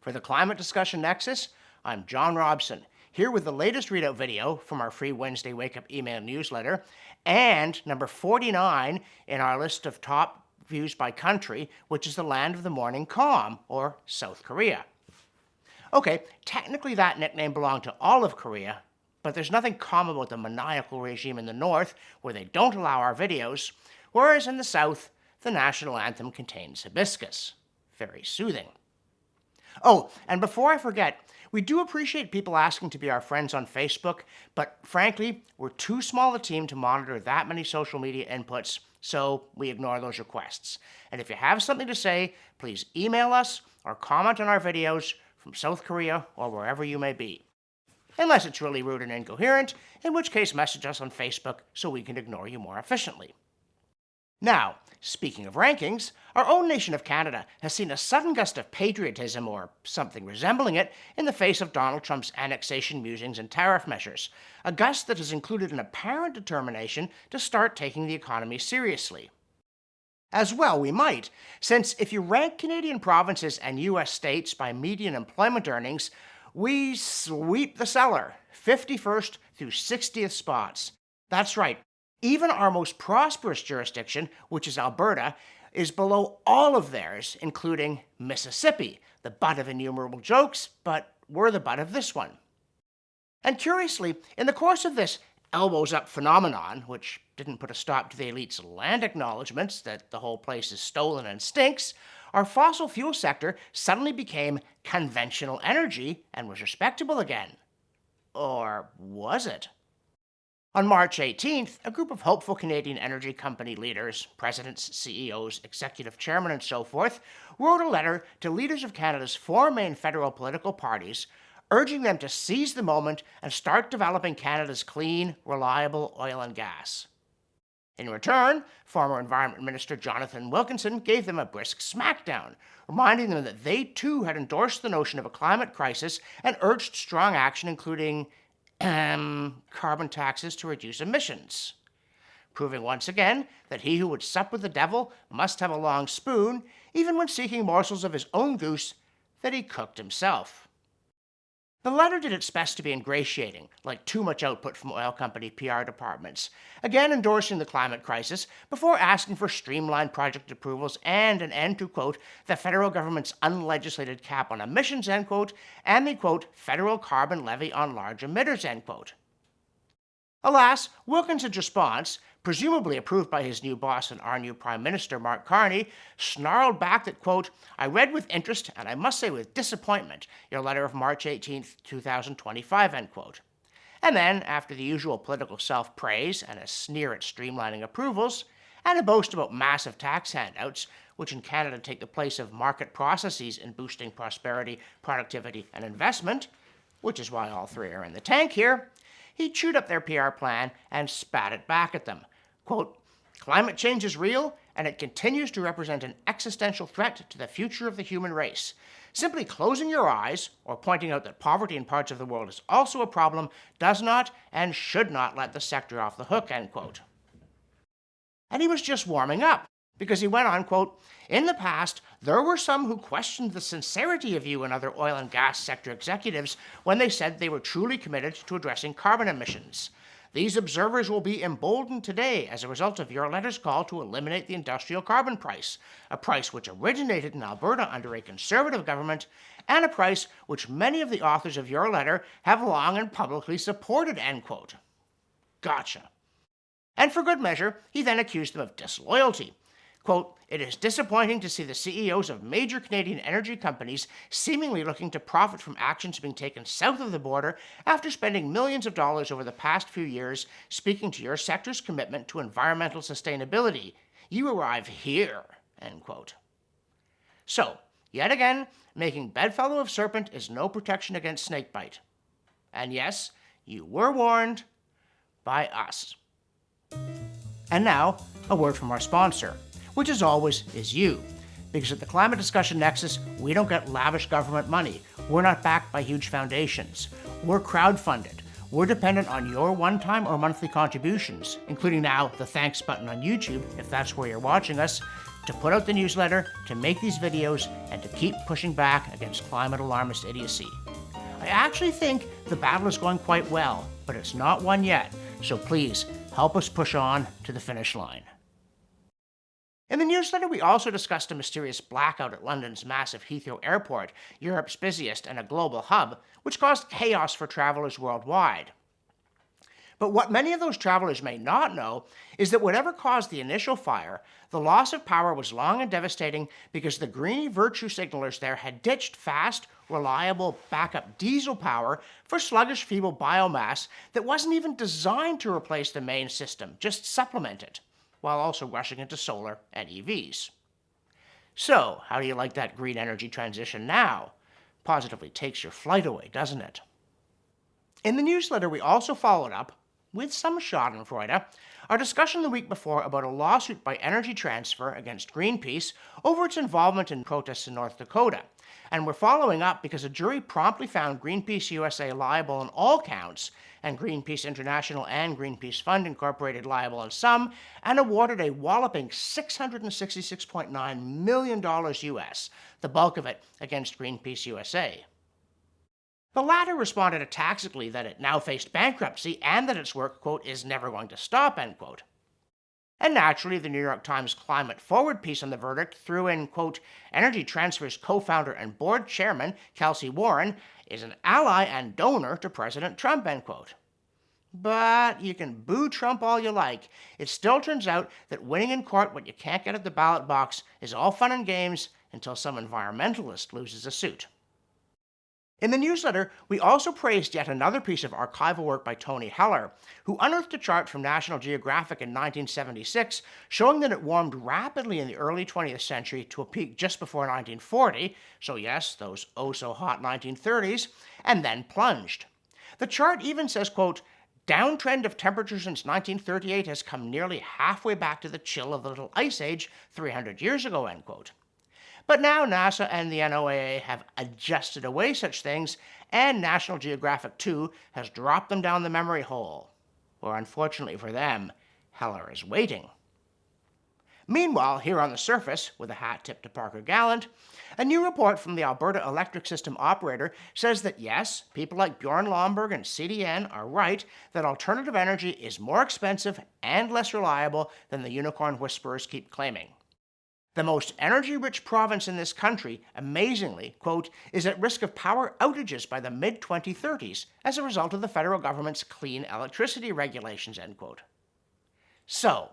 For the Climate Discussion Nexus, I'm John Robson, here with the latest readout video from our free Wednesday Wake Up email newsletter, and number 49 in our list of top views by country, which is the land of the morning calm, or South Korea. Okay, technically that nickname belonged to all of Korea, but there's nothing calm about the maniacal regime in the north, where they don't allow our videos, whereas in the south, the national anthem contains hibiscus. Very soothing. Oh, and before I forget, we do appreciate people asking to be our friends on Facebook, but frankly, we're too small a team to monitor that many social media inputs, so we ignore those requests. And if you have something to say, please email us or comment on our videos from South Korea or wherever you may be. Unless it's really rude and incoherent, in which case message us on Facebook so we can ignore you more efficiently. Now, speaking of rankings, our own nation of Canada has seen a sudden gust of patriotism, or something resembling it, in the face of Donald Trump's annexation musings and tariff measures, a gust that has included an apparent determination to start taking the economy seriously. As well we might, since if you rank Canadian provinces and U.S. states by median employment earnings, we sweep the cellar, 51st through 60th spots. That's right, even our most prosperous jurisdiction, which is Alberta, is below all of theirs, including Mississippi, the butt of innumerable jokes, but we're the butt of this one. And curiously, in the course of this elbows-up phenomenon, which didn't put a stop to the elite's land acknowledgements that the whole place is stolen and stinks, our fossil fuel sector suddenly became conventional energy and was respectable again. Or was it? On March 18th, a group of hopeful Canadian energy company leaders, presidents, CEOs, executive chairmen, and so forth, wrote a letter to leaders of Canada's four main federal political parties, urging them to seize the moment and start developing Canada's clean, reliable oil and gas. In return, former Environment Minister Jonathan Wilkinson gave them a brisk smackdown, reminding them that they too had endorsed the notion of a climate crisis and urged strong action, including carbon taxes to reduce emissions, proving once again that he who would sup with the devil must have a long spoon, even when seeking morsels of his own goose that he cooked himself. The letter did its best to be ingratiating, like too much output from oil company PR departments, again endorsing the climate crisis before asking for streamlined project approvals and an end to, quote, the federal government's unlegislated cap on emissions, end quote, and the, quote, federal carbon levy on large emitters, end quote. Alas, Wilkinson's response, presumably approved by his new boss and our new Prime Minister, Mark Carney, snarled back that, quote, I read with interest, and I must say with disappointment, your letter of March 18, 2025, end quote. And then, after the usual political self-praise and a sneer at streamlining approvals, and a boast about massive tax handouts, which in Canada take the place of market processes in boosting prosperity, productivity, and investment, which is why all three are in the tank here, he chewed up their PR plan and spat it back at them. Quote, climate change is real, and it continues to represent an existential threat to the future of the human race. Simply closing your eyes or pointing out that poverty in parts of the world is also a problem does not and should not let the sector off the hook, end quote. And he was just warming up, because he went on, quote, in the past, there were some who questioned the sincerity of you and other oil and gas sector executives when they said they were truly committed to addressing carbon emissions. These observers will be emboldened today as a result of your letter's call to eliminate the industrial carbon price, a price which originated in Alberta under a conservative government, and a price which many of the authors of your letter have long and publicly supported, end quote. Gotcha. And for good measure, he then accused them of disloyalty. Quote, it is disappointing to see the CEOs of major Canadian energy companies seemingly looking to profit from actions being taken south of the border after spending millions of dollars over the past few years speaking to your sector's commitment to environmental sustainability. You arrive here, end quote. So, yet again, making bedfellow of serpent is no protection against snakebite. And yes, you were warned by us. And now, a word from our sponsor, which as always is you. Because at the Climate Discussion Nexus, we don't get lavish government money. We're not backed by huge foundations. We're crowdfunded. We're dependent on your one-time or monthly contributions, including now the thanks button on YouTube, if that's where you're watching us, to put out the newsletter, to make these videos, and to keep pushing back against climate alarmist idiocy. I actually think the battle is going quite well, but it's not won yet, so please help us push on to the finish line. In the newsletter, we also discussed a mysterious blackout at London's massive Heathrow Airport, Europe's busiest and a global hub, which caused chaos for travelers worldwide. But what many of those travelers may not know is that whatever caused the initial fire, the loss of power was long and devastating because the greeny virtue signalers there had ditched fast, reliable backup diesel power for sluggish, feeble biomass that wasn't even designed to replace the main system, just supplement it, while also rushing into solar and EVs. So, how do you like that green energy transition now? Positively takes your flight away, doesn't it? In the newsletter, we also followed up, with some schadenfreude, our discussion the week before about a lawsuit by Energy Transfer against Greenpeace over its involvement in protests in North Dakota. And we're following up because a jury promptly found Greenpeace USA liable on all counts, and Greenpeace International and Greenpeace Fund Incorporated liable on some, and awarded a walloping $666.9 million US, the bulk of it against Greenpeace USA. The latter responded ataxically that it now faced bankruptcy and that its work, quote, is never going to stop, end quote. And naturally, the New York Times Climate Forward piece on the verdict threw in, quote, Energy Transfer's co-founder and board chairman, Kelsey Warren, is an ally and donor to President Trump, end quote. But you can boo Trump all you like. It still turns out that winning in court what you can't get at the ballot box is all fun and games until some environmentalist loses a suit. In the newsletter, we also praised yet another piece of archival work by Tony Heller, who unearthed a chart from National Geographic in 1976 showing that it warmed rapidly in the early 20th century to a peak just before 1940, so yes, those oh-so-hot 1930s, and then plunged. The chart even says, quote, downtrend of temperature since 1938 has come nearly halfway back to the chill of the Little Ice Age 300 years ago, end quote. But now NASA and the NOAA have adjusted away such things, and National Geographic 2 has dropped them down the memory hole. Or unfortunately for them, Heller is waiting. Meanwhile, here on the surface, with a hat tipped to Parker Gallant, a new report from the Alberta Electric System Operator says that yes, people like Bjorn Lomborg and CDN are right that alternative energy is more expensive and less reliable than the unicorn whisperers keep claiming. The most energy-rich province in this country, amazingly, quote, is at risk of power outages by the mid-2030s as a result of the federal government's clean electricity regulations, end quote. So,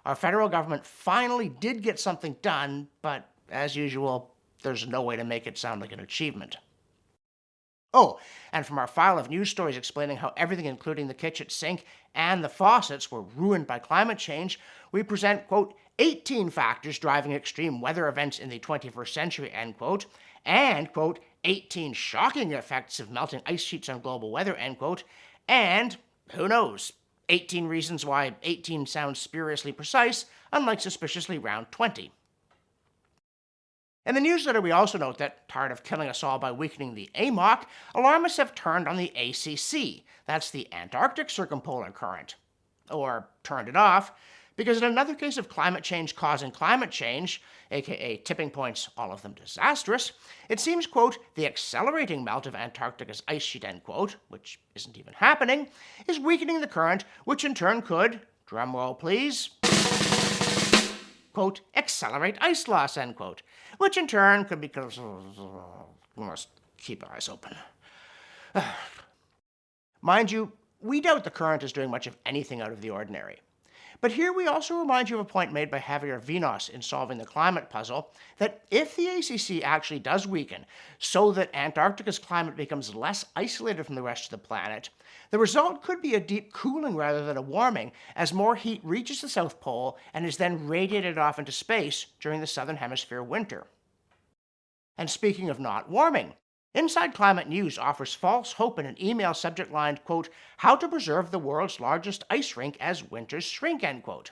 our federal government finally did get something done, but as usual, there's no way to make it sound like an achievement. Oh, and from our file of news stories explaining how everything including the kitchen sink and the faucets were ruined by climate change, we present, quote, 18 factors driving extreme weather events in the 21st century, end quote, and, quote, 18 shocking effects of melting ice sheets on global weather, end quote, and, who knows, 18 reasons why 18 sounds spuriously precise, unlike suspiciously round 20. In the newsletter, we also note that, tired of killing us all by weakening the AMOC, alarmists have turned on the ACC, that's the Antarctic Circumpolar Current. Or turned it off, because in another case of climate change causing climate change, aka tipping points, all of them disastrous, it seems, quote, the accelerating melt of Antarctica's ice sheet, end quote, which isn't even happening, is weakening the current, which in turn could, drumroll please, quote, accelerate ice loss, end quote, which in turn could be, we must keep our eyes open. Mind you, we doubt the current is doing much of anything out of the ordinary. But here we also remind you of a point made by Javier Vinos in Solving the Climate Puzzle, that if the ACC actually does weaken so that Antarctica's climate becomes less isolated from the rest of the planet, the result could be a deep cooling rather than a warming, as more heat reaches the South Pole and is then radiated off into space during the Southern Hemisphere winter. And speaking of not warming, Inside Climate News offers false hope in an email subject lined, quote, how to preserve the world's largest ice rink as winters shrink, end quote.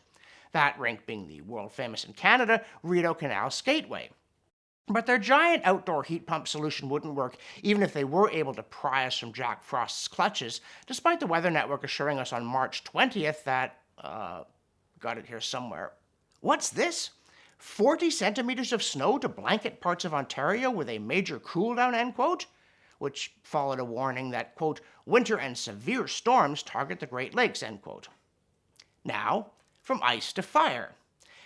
That rink being the world-famous in Canada, Rideau Canal Skateway. But their giant outdoor heat pump solution wouldn't work even if they were able to pry us from Jack Frost's clutches, despite the Weather Network assuring us on March 20th that, got it here somewhere. What's this? 40 centimeters of snow to blanket parts of Ontario with a major cool down, end quote, which followed a warning that, quote, winter and severe storms target the Great Lakes, end quote. Now, from ice to fire.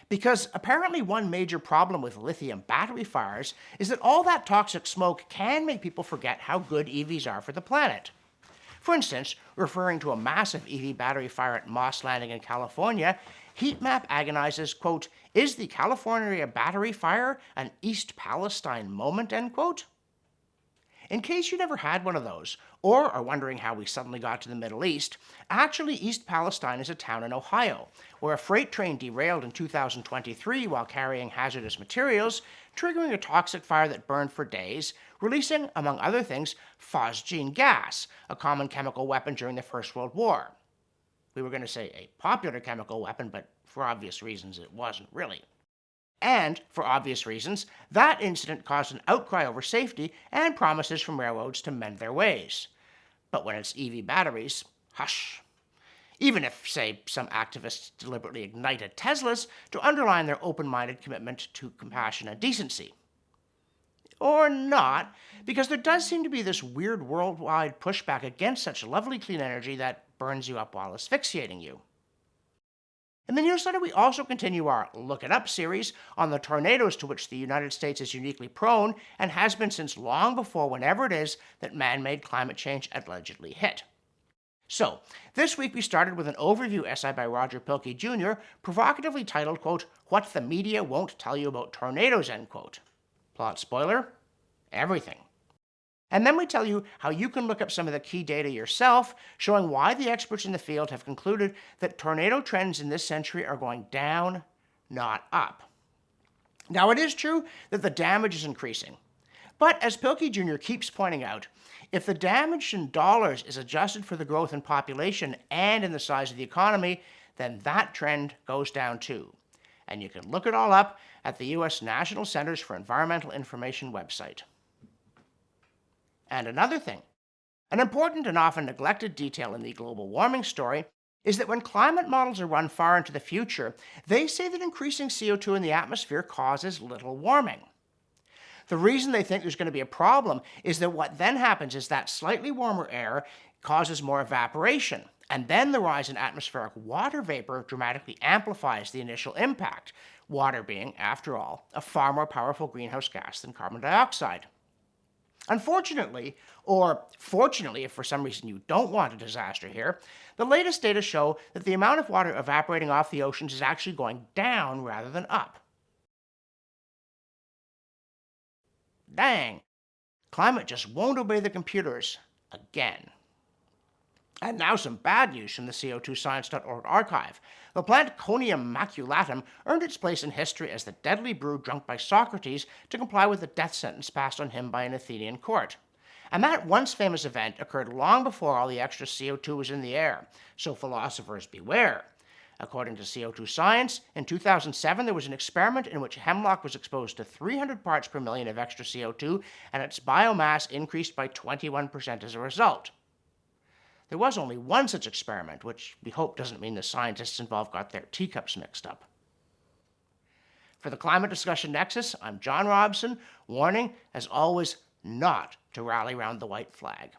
Because apparently one major problem with lithium battery fires is that all that toxic smoke can make people forget how good EVs are for the planet. For instance, referring to a massive EV battery fire at Moss Landing in California, Heatmap agonizes, quote, is the California battery fire an East Palestine moment, end quote? In case you never had one of those, or are wondering how we suddenly got to the Middle East, actually East Palestine is a town in Ohio, where a freight train derailed in 2023 while carrying hazardous materials, triggering a toxic fire that burned for days, releasing, among other things, phosgene gas, a common chemical weapon during the First World War. We were going to say a popular chemical weapon, but for obvious reasons it wasn't really. And, for obvious reasons, that incident caused an outcry over safety and promises from railroads to mend their ways. But when it's EV batteries, hush. Even if, say, some activists deliberately ignited Teslas to underline their open-minded commitment to compassion and decency. Or not, because there does seem to be this weird worldwide pushback against such lovely clean energy that burns you up while asphyxiating you. In the newsletter, we also continue our Look It Up series on the tornadoes to which the United States is uniquely prone and has been since long before whenever it is that man-made climate change allegedly hit. So, this week we started with an overview essay by Roger Pilkey Jr., provocatively titled, quote, What the Media Won't Tell You About Tornadoes, end quote. Plot spoiler? Everything. And then we tell you how you can look up some of the key data yourself, showing why the experts in the field have concluded that tornado trends in this century are going down, not up. Now, it is true that the damage is increasing. But as Pilkey Jr. keeps pointing out, if the damage in dollars is adjusted for the growth in population and in the size of the economy, then that trend goes down too. And you can look it all up at the U.S. National Centers for Environmental Information website. And another thing, an important and often neglected detail in the global warming story is that when climate models are run far into the future, they say that increasing CO2 in the atmosphere causes little warming. The reason they think there's going to be a problem is that what then happens is that slightly warmer air causes more evaporation, and then the rise in atmospheric water vapor dramatically amplifies the initial impact, water being, after all, a far more powerful greenhouse gas than carbon dioxide. Unfortunately, or fortunately if for some reason you don't want a disaster here, the latest data show that the amount of water evaporating off the oceans is actually going down rather than up. Dang, climate just won't obey the computers again. And now some bad news from the CO2science.org archive. The plant Conium maculatum earned its place in history as the deadly brew drunk by Socrates to comply with the death sentence passed on him by an Athenian court. And that once famous event occurred long before all the extra CO2 was in the air, so philosophers beware. According to CO2 Science, in 2007 there was an experiment in which hemlock was exposed to 300 parts per million of extra CO2 and its biomass increased by 21% as a result. There was only one such experiment, which we hope doesn't mean the scientists involved got their teacups mixed up. For the Climate Discussion Nexus, I'm John Robson, warning, as always, not to rally round the white flag.